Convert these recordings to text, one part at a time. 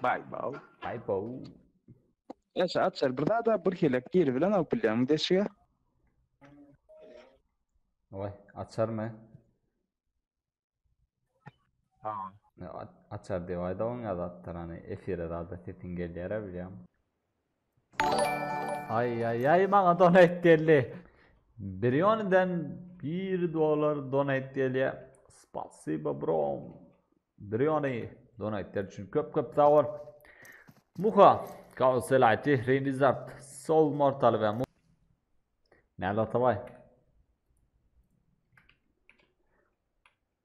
Bye, Bow. Bye, Bow. Eş açar bir daha da bir kelek geri bilen o bilen deşiye. Vay, açar mı? Ha. Açar diye vayda on ya da attar hani efire da da tetin geliyor biliyorum. Ay bana donate geldi. Biryoniden $1 donate geliyor. Spasiba bro. Biryoni donate için köp sağ ol. Muha Kauselati Revizart Sol Mortal ve Muha. Nerede Atavay?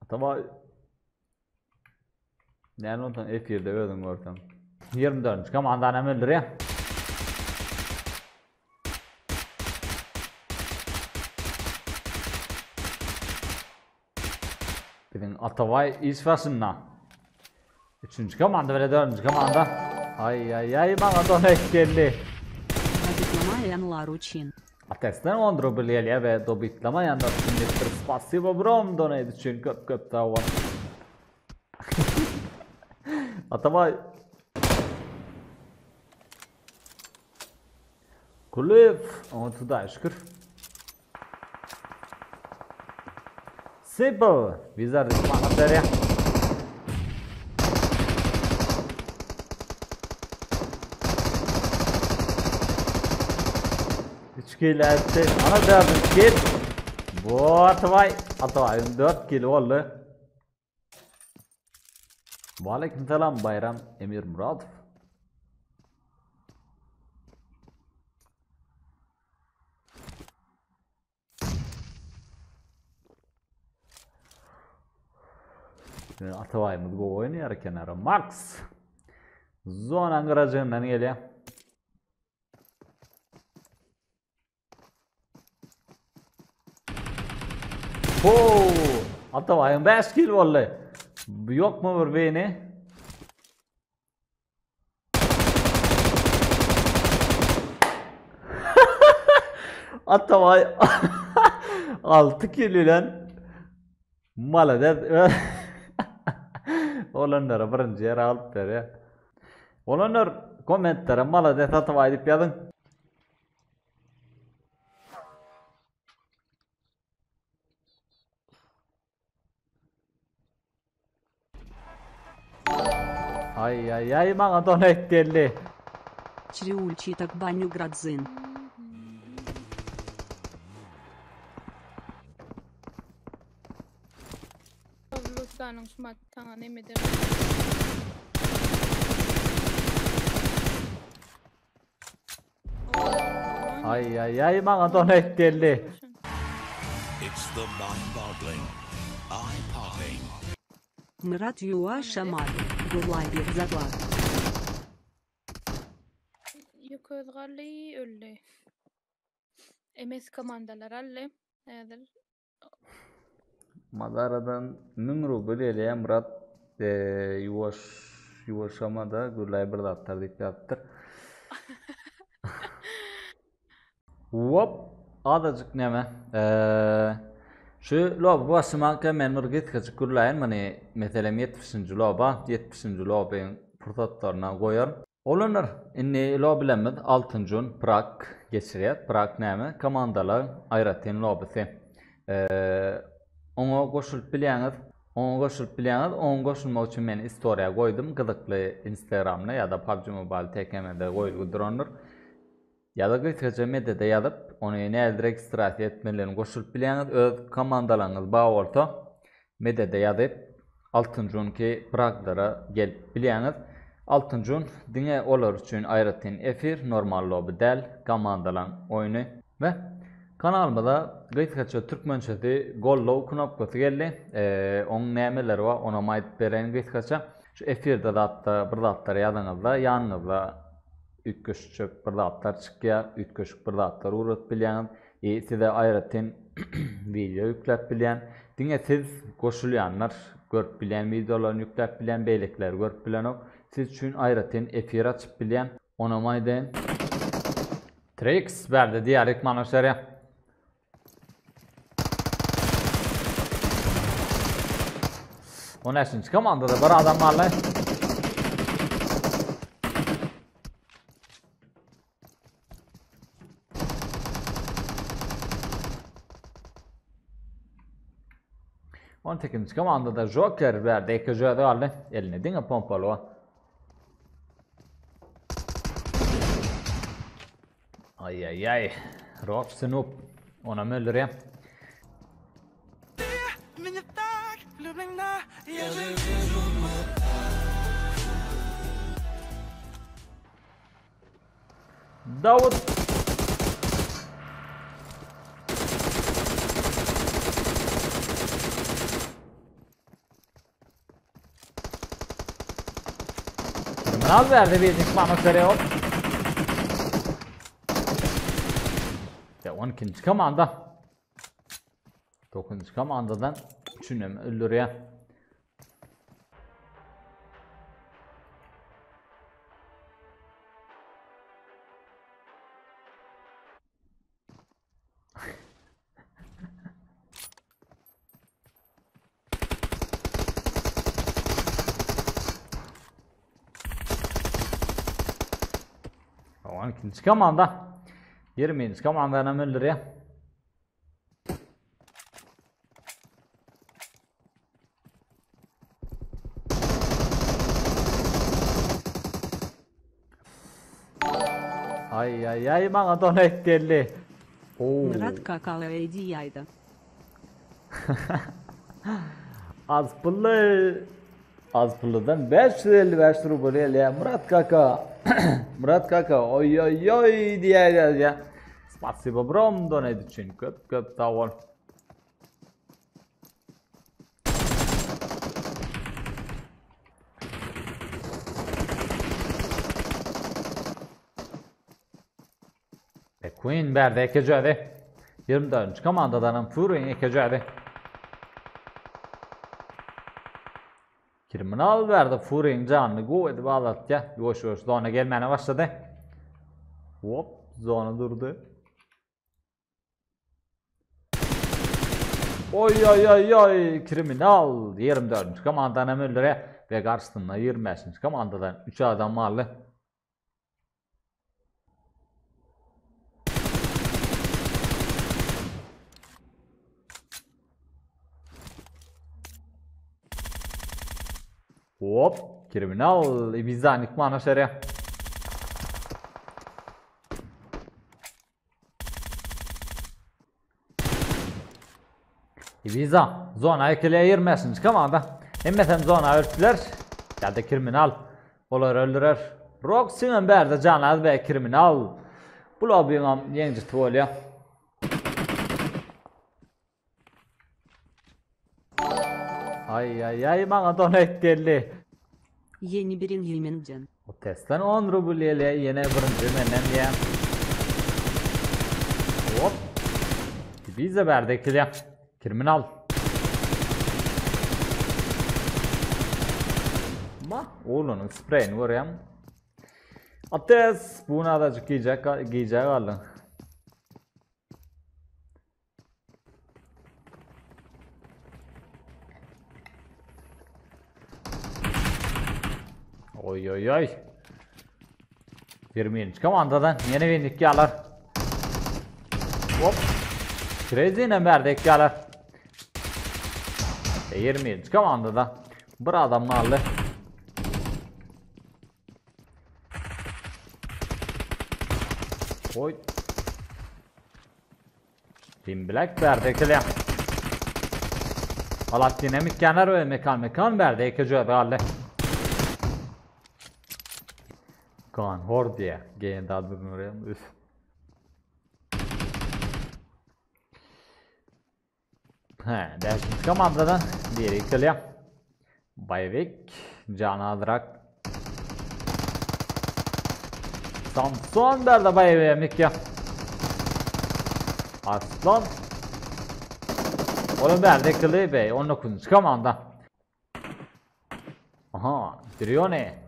Atavay. Nerede ondan F1'de öldüm ortam. 24. Kamandan emildir ya. Bizim Atavay İsfaşın'la. 3. komanda ve 4. komanda. Ay bana donate geldi. Bitlamayanlar için. Ateşten ondru bilyelia ve dobitlamayan da sünnettir. Spasiba brom donate için köp sağ ol. Atavay. Kulüf. Onu tuda şükür. Simple. Wizard bana seriya. Kill etti. Ana derdim kill. Bu Atavay 4 kill oldu. Aleykümselam Bayram Emir Muradov. Atavay'ımız bu oynuyor kenara. Max. Zona garajından geliyor. Atavay'ın 5 kill vallahi. Yok mu bir beni? Atavay 6 kill ile maladet. Olanlara birinci yer alıp ver ya. Olanlar komentlere maladet Atavay deyip yazın. Ay bana donate geldi. Çriulci tak baniu gradzyn. Sanang sumatang ne midir? Ay bana donate geldi. It's the mind-boggling, eye-popping. Murat Yuva Şamal. Gulay bir zavar. Yukarılı öyle. MS komandalar alle. Nedir? Madaradan numru böyle Murat yuvaşama da Gulay bir attar deyip yaptır. Hop adacık neme. Şu loba başımanka men mırgıt kaçı Gulay'ın mani mesela 70. loba 70. lobayın fırsatlarına koyar. Olanlar inni loba bilemez 6. Prag geçiriyor. Prag neme? Komandalar ayratin lobası. Onu koşulup bileğiniz. Onu koşulmak için ben istoriya koydum. Gıdıklı Instagram'da ya da PUBG Mobile TKM'de koyulgudur onur. Ya da gıdıklıca medyada yazıp onu ne registrasyon etmelerini koşulup bileğiniz. Öz komandalarınız bağ olsa medyada yazıp 6. ki Prag'lara gelip bileğiniz. 6. dine olur için ayrıtın efir normal lobu del komandalan oyunu ve kanalımda gıdıklıca Türkmençesi gollow knopkası geldi. Onun nemeleri var ona mayıp veren gıdıklıca. Şu efirde de hatta bir datları yazınızda yanınızda 3 köşük bir datlar çıkıyor. 3 köşük bir datlar uğrat bilen. Size ayrıtın video yüklep bilen. Dine siz koşulayanlar görüp bilen videolarını yüklep bilen beylikler görüp bilen o. Siz için ayrıtın efir açıp bilen. Ona mayden tricks verdi diğer manuşları. O neşin komandada bir adam var lan. 18. komandada Joker verdi. 2 joyda aldı. Eline dinge pompalı o. Ay ay ay. Rakt snoop. Ona möller igen. Davut. Kriminal verdi bir nikmanı seriyor. Ve 12. komanda. 9. komandadan 3'ünü öldürüyor. İkinci komanda 20. komandanı öldürüyor. Ay ay ay bana donate geldi. Murat Kakala hediyeydi. Az pulludan 555 ruble ya Murat Kaka. Murat Kaka oy oy oy diye ya. Spasibo brom donate için köp sağ ol. Queen verdi 2 joyda. 24. komandadan Fury 2 joyda. Kriminal verdi Fury'nin canını go edip ağlatya. Yoş zona gelmeye başladı. Hop zona durdu. Oy oy oy oy kriminal 24. komandanı öldürüyor ve karşısında 25. komandadan 3 adam varlı. Hop kriminal Ibiza nikmana şere. Ibiza zona ekliye 25. komanda. Emmeten zona örtüler. Geldi kriminal. Olar öldürür. Roxy'nin berdi canlar ve kriminal. Bu lobby'nin yenici tuvalya. Ay ay ay bana donate geldi. Yeni birin Hilmencan. O testten 10 rubleye yine birinci menden ya. Hop. Bize verdik ya. Kriminal. Ma oğlunun spreyini vuruyorum. Ates buna da giyecek alın. Oy oy oy. 20. komandadan yeni bindik yalar. Hop. Crazy'ne verdik yalar. 20. komandada bir adam aldı. Oy. Team Black verdik yalar. Alat dinamik kenar ve mekan verdik yalar aldı. Kan hor diye gene adını oraya üf. Dersin komandadan diğeri İtalya. Bayvik, Can Adrak. Samson derdi Bayvik'e ya. Aslan. Oğlum verdi Kılıy Bey 19. komanda. Aha, Drione.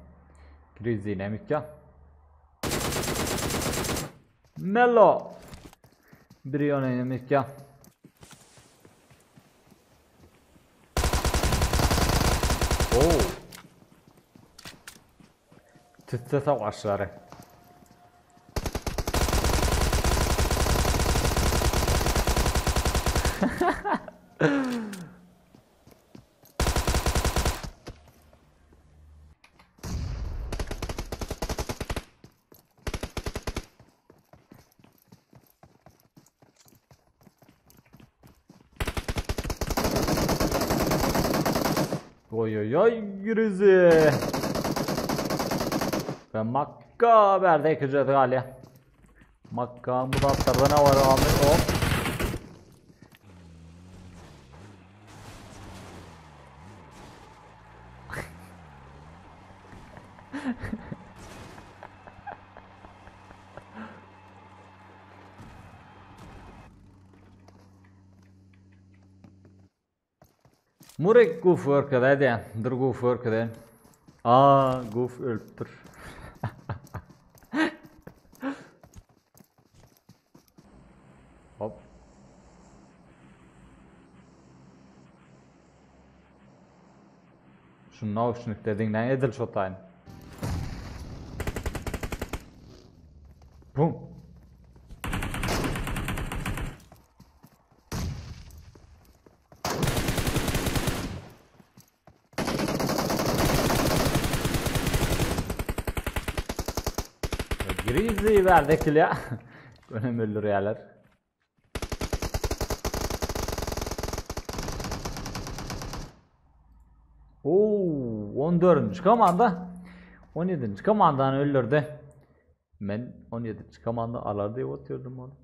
Grizinemik ya. Melo. Drione ya. Oo. Tütte savaşları. Oy oy oy gürüzü. Ve Makka berde ekeceğiz galiba. Makka'nın bu tatlarda ne var abi? Hop. Murek Goof work'da de, dur Goof work'da. Goof ölüptür. Hop. Şu naushnik dediğinden edil şotayın. Bum. Grizzly verdik ya. Önem öldürüyorlar. Oo, 14. komanda 17. komandanı öldürdü. Ben 17. komanda alar diye oturdum onu.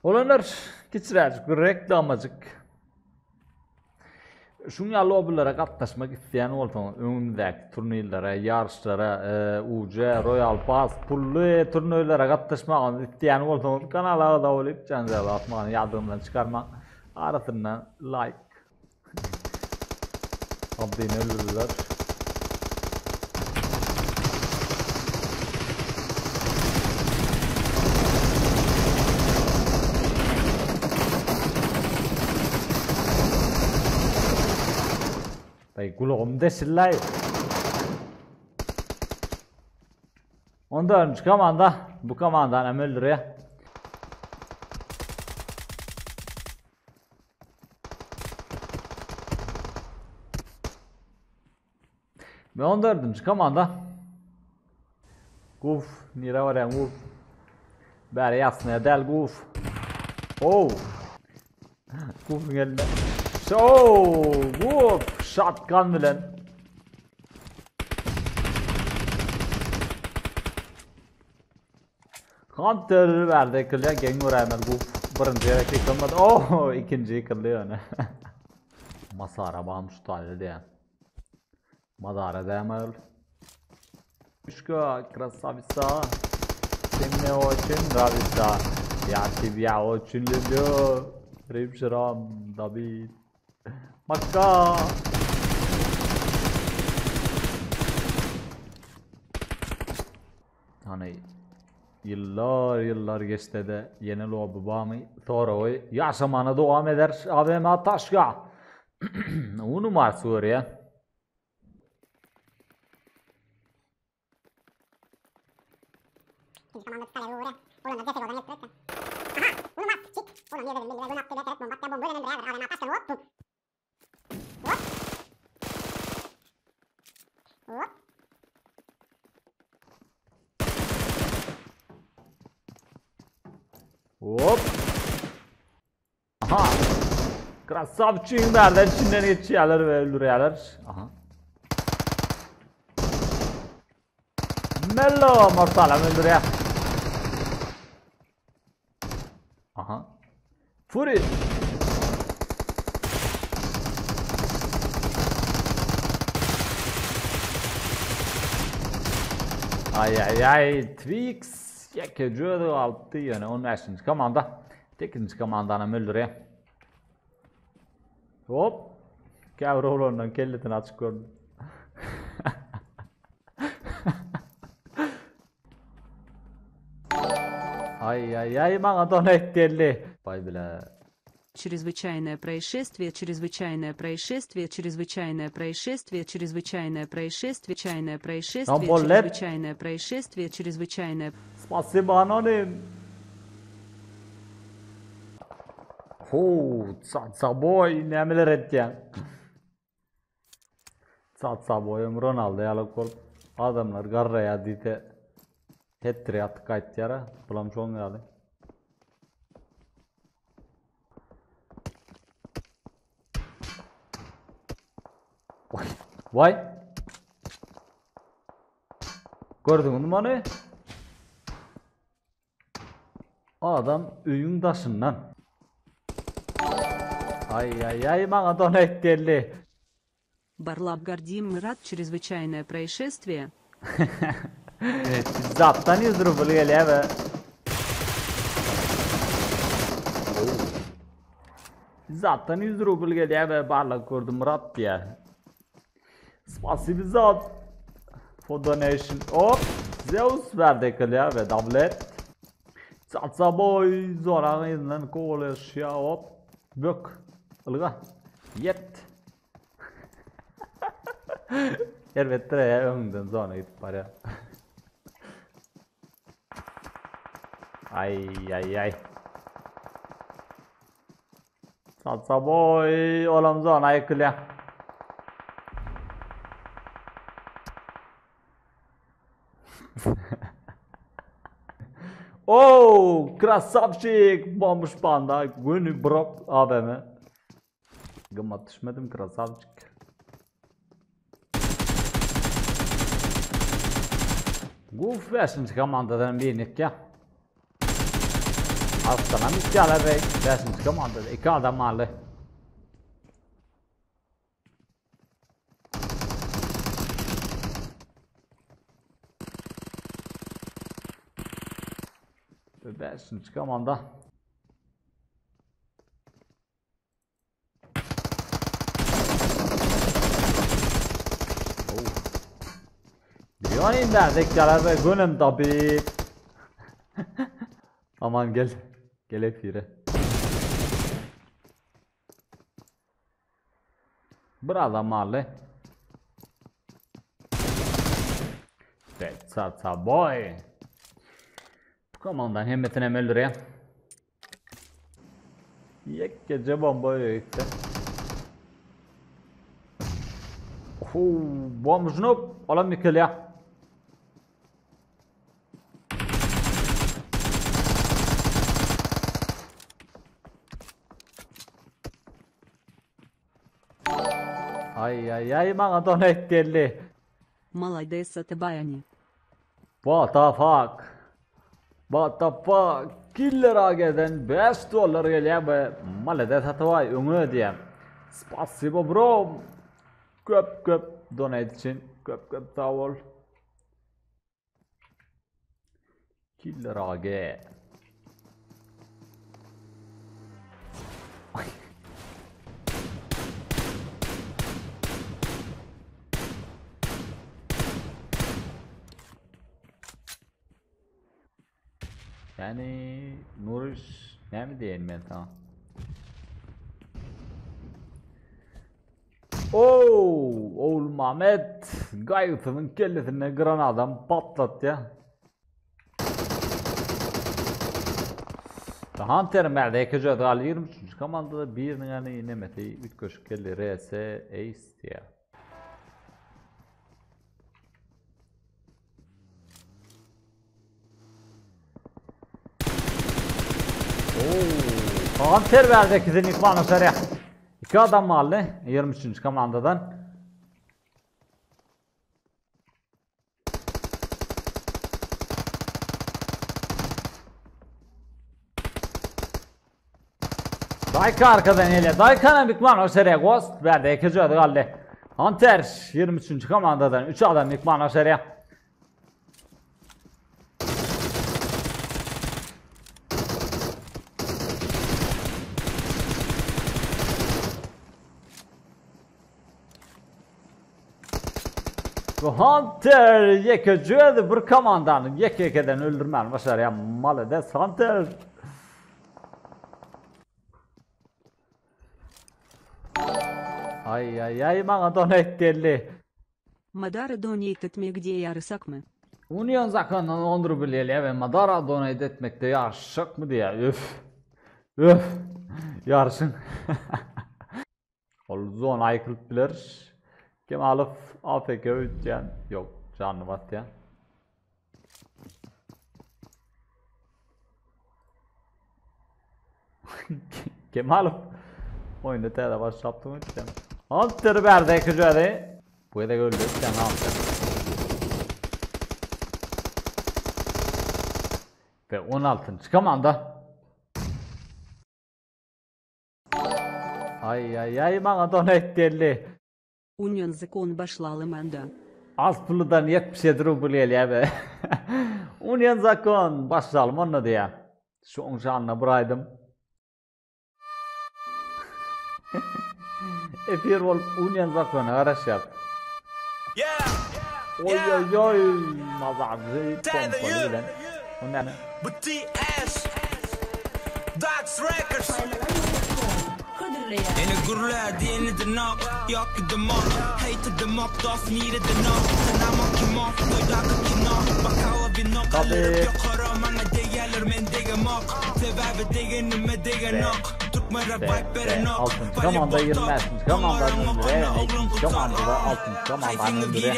Olanlar geçirecek bir reklamacık. Şunga lobilere katlaşmak isteyen olsa önündeki turnirlere, yarışlara, UC, Royal Pass, pullu turnirlere katlaşmak isteyen olsa kanala da olup canlı atmanı yardımdan çıkarmak arasından like abone olurlar. Tay kulağım desillay. 14. komanda bu komandanı öldürüyor. Ve 14. komanda Goof, nira var ya Goof. Bari yasnaya del Goof. Oh. Goof'un elinde. Goof shotgun bilen. Hunter verdi kılıyor. Gang uğrayamaz Goof. Birinci yere yıkılmadı. İkinci yıkılıyor ne. Masa arabam şu talde diye. Madara demel. Шка, красавица. Ты меня очень нравится. Я тебя очень люблю. Римшрам, Давид. Makka. Hani yıllar geçti de yeni lobi bağımı sonra o yaşamana devam eder AVM Taşka. Onu var Suriye. Comando scale ora. Ora non deve rodare stretta. Aha, uno mat, shit. Ora mi deve venire una attesa non batte bombo nel breve, ora una tasca hop. Hop. Hop. Hop. Aha. Krasavçıyım nereden içinden geçiyorlar ve öldürüyorlar. Aha. Mello mortalam öldürüyor. Aha. Fury. Ay Twix. Yakıcı altı yani 15. komanda. 8. komandanı öldürüyor. Hop. Kavrolondan kelletini açık gördüm. Ай-яй-яй, бана донет geldi. Vay bile. Чрезвычайное происшествие, чрезвычайное происшествие, чрезвычайное происшествие, чрезвычайное происшествие, чрезвычайное происшествие, чрезвычайное происшествие, чрезвычайное. Спасибо, anonim. Saboi neler etken. Saboyum Ronaldo'ya alakol. Adamlar garraya dite. Hat-trick attık kayıt yara. Bulam çoğun geldi. Vay. Gördün mü onu? Adam üyün taşından. Ай-яй-яй, бана донейт geldi. Барлаб Гордим Мират чрезвычайное происшествие. Zaptan 100 rubl geliyor be. Zaptan 100 rubl geliyor be. Barlak gördüm Murat diye. Spasibi zat. For donation. Hop. Zeus verdi geliyor be. Doublet. Satsa boy. Zoran izinden koğuluyor ya hop. Bök. Ilga. Yet. Elbette ya önden sonra gidip var ya. Ay. Satsa boy. Olam sonra yıkılıyor. Oh, krasavчик, bomboş panda, günü bırak abime. Gımmat düşmedim krasavчик. Guf beşinci komandadan birini ya. Aslanım ihtiyarlar ve beşinci komandada iki adam varlı. Beşinci komanda. Biliyorsun neredeykiler ve günüm tabi. Aman gel. Gel hep yere. Burada mahalle. Satsa boy. Komandan hemmetine hem öldürüyor. Yek gece bombayı gitti. Bomba şunu alam yıkılıyor. Ay, bana donate geldi. Молодец, Атабаяни. What the fuck? Killer ageden 5 dolar geliyor be. Malede tatavay öngü diyem. Spasibo bro. Köp donate için. Köp sağ ol. Killer age. Yani Nuriş ne mi diyeyim ben sana? Oğul Mehmet gayetinin kellesine granadan patlat ya. Hunter merde ekece dal 23. komandada bir yani nemeti 3 köşk kelli RS Ace diye. Hunter verdi kızın ikmanı sarıya. 2 adam mahalle 23. komandadan. Dayka arkadan ele. Dayka'nın ikmanı sarıya Ghost verdi 2 adı kaldı. Hunter 23. komandadan 3 adam ikmanı sarıya. Hunter yekecöydü bir komandanı yekeden öldürmen başar ya malades Hunter. Ay bana donate geldi. Madara donate etmekte yarısak mı? Union zakandan 10 ruble ve Madara donate etmekte yarışık mı diye öf yarışın. Olzon aykırıp bilir. Kim alıp AFK öteceğim yok canlı vat ya. Kim alıp oyunda tela baş yaptım öteceğim. Hunter verdi ekücüğü. Bu da öldü. Sen aldın. Ve 16. komanda. Ay bana donate derli. Union Zakon başlayalım anda. Az puludan 77 rubl be. Union Zakon başlayalım onu diye. Şu onşanına buraydım. Efir ol Union Zakon'a araş yap. Oy mazarı pompalı bilen. O ne? Bu TS Dax Records En ik gurla diğeni de nok Yok de mok Hate de mok Dof nire de nok Sana mok ki mok Doydak ki nok Bakava bir nok Alırıp yok haram Ana değerler men dege mok Sebebi dege nime dege nok Türkmere bak bere nok Altın komanda 20. komandanın bire. Komandada altın komandanın bire.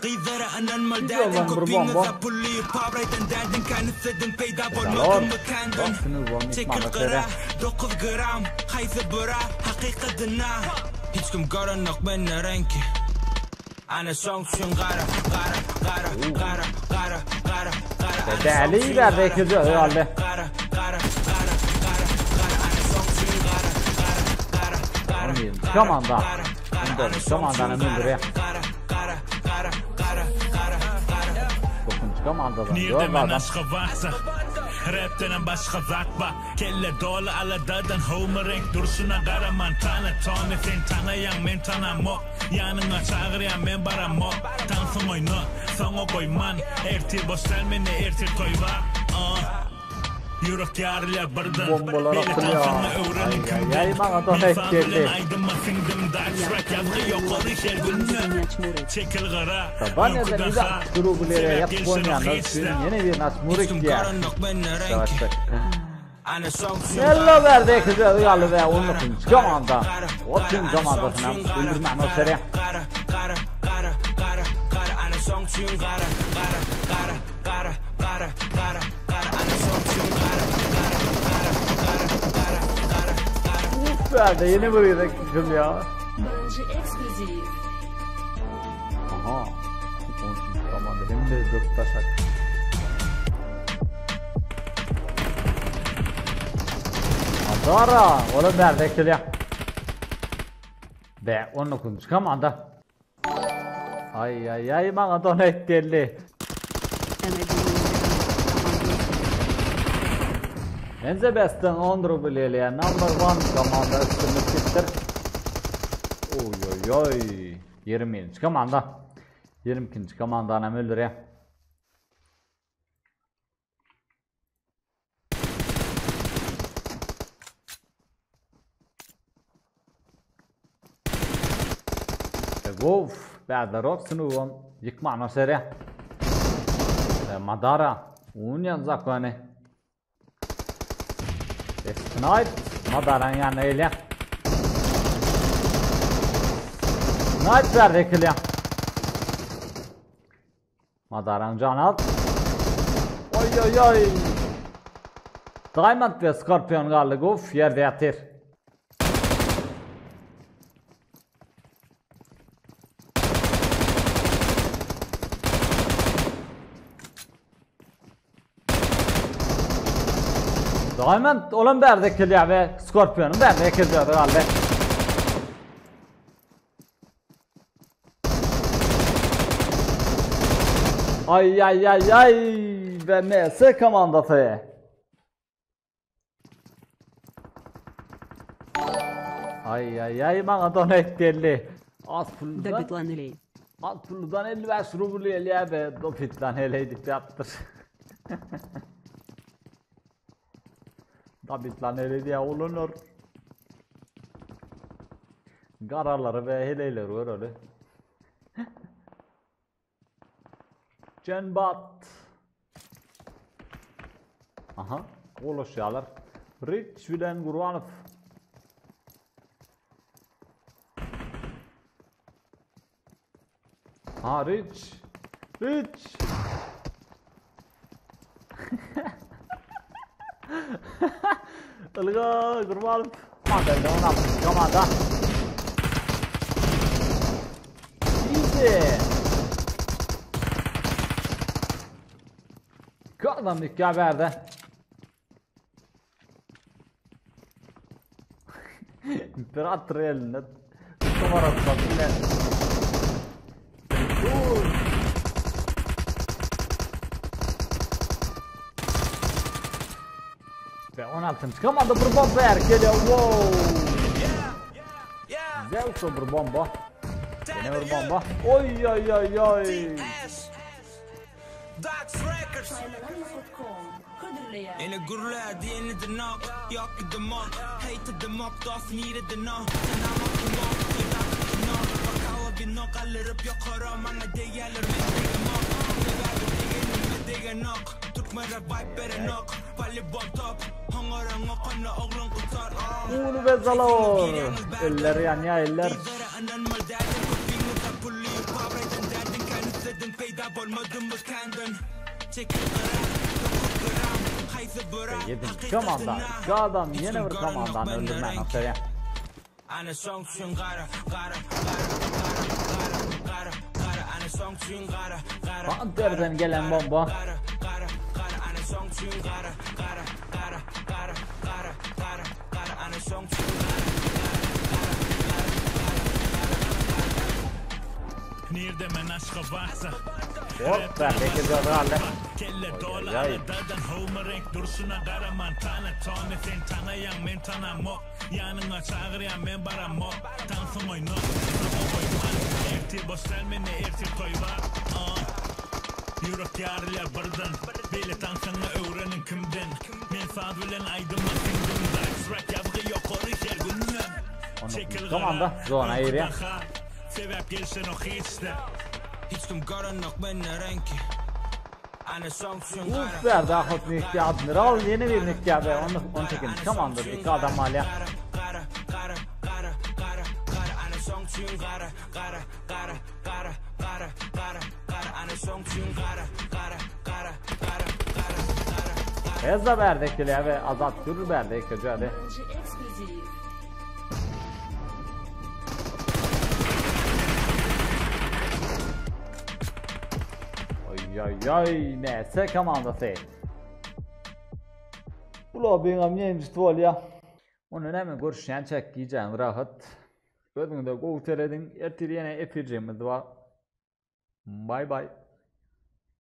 Gıyzara anan mal derdin Kopyingaza pulli Pavraydan derdin Kanısadın peyda Bolmadın mı kendin Çekil kıra 9 gram Hayse bıra Hakikatına Hiç kim garanak benne renki Ana şonksün gara Değerli verdi ikinci herhalde. Komanda. Komandanın müdürü. 9. komandadan yollardan. Rap'ten başka zakba Kelle dolu aladadan Homerink duruşuna karaman Tane tane sen tanıyan men tanamok Yanına çağıryan men baramok Tansın oyunu Sana koyman Ertir boşlar meni ertir toyva Yürek yarılar birden Bombalar atılıyor. Ay bana donate geldi. Çekil gara Taban ya da bize grubulere yapmayanlar yeni bir nasmurik ya. Savaştık. Hello verdi kızı yalı ve 19. komanda. 30. komandasına öldürme mesele. Verdi yeni buraya kızım ya. Aha. 13. komanda hem de Göktaşak. Adara oğlum verdi kızım. Ve 19. komanda. Ay bana donate derli. Enze besten 10 rubleliye number 1 komanda üstünlüktir. Oy 20. komanda. 22. komandana öldürüyor. Wolf بعد روكسنو يقمع سريع مدارا ونيان زاكواني سنايب مدارا يعني إليه سنايب verdik إليه مدارا جانات oy Diamond ve Scorpion gallık yerde yatır. Diamond olan verdik ve Scorpion'un verdik gallık. Ay ve MS komandası. Ay bana donate derli. Az puldan 55 rubl eliye ve dopitlan heleydik yaptır. Dopitlan heleydi ya olunur. Garaları ve heleyleri var öyle. Cenbat. Aha, oluşuyorlar. Rich bilen Gurvanov. Ha Rich. Ilga Gurvanov. Komanda ona komanda. Adam nikah verdi. İmparator elinde numara tutabilir. Ve 16. komanda bir bomba geliyor. Wow. Zevkli bir bomba. Yine bir bomba. Oy oy oy oy. En een gurla die in de nak, jak de mak, heet de mak, dat niet de nak. En dan mag je mak, je dacht de nak. Bakouwen bij nak, aller op je geram, aan de jeller met de mak. We waren dingen met de nak, toek maar de vibe bij de nak. Palle bot op, hanger en ngok aan de ooglang kutar. Ulu ve zalor. Eller yan ya eller. En dan mal derden, kopien met de politie, pabreid en derden, kan het zitten, peyda bol, modum met kanden. Check it out. 7. komanda. Şu adam yeni bir komandan öldürmen aferin. Panter'den gelen bomba. Nerede men aşka varsa Hop ben bekliyorum herhalde. Kelle dola aradadan homerenk duruşuna karaman tane tane sen tanıyan men tanamok yanına çağırayan men baramok tansım oyna oyman erti boşvermene erti toyva yürek yarılar birden böyle tansana öğrenin kimden men saat bilen aydınma kimden dax yazgı yok her günden Komanda zona yeri. sebep gelsen o hiçte hiç kim karanlık benne renki. Uf verdi ahut nikah admiral yeni bir nikah ve 18. komandır 2 adam hala. Ezza verdik bile ve Azat Gürür verdik hadi. Oy neyse komandası. Ula benim neymiş tuval ya. Onun hemen görüşen çekeceğim rahat. Gözünde göğteredin ertiriyene epircemiz var. Bye bye.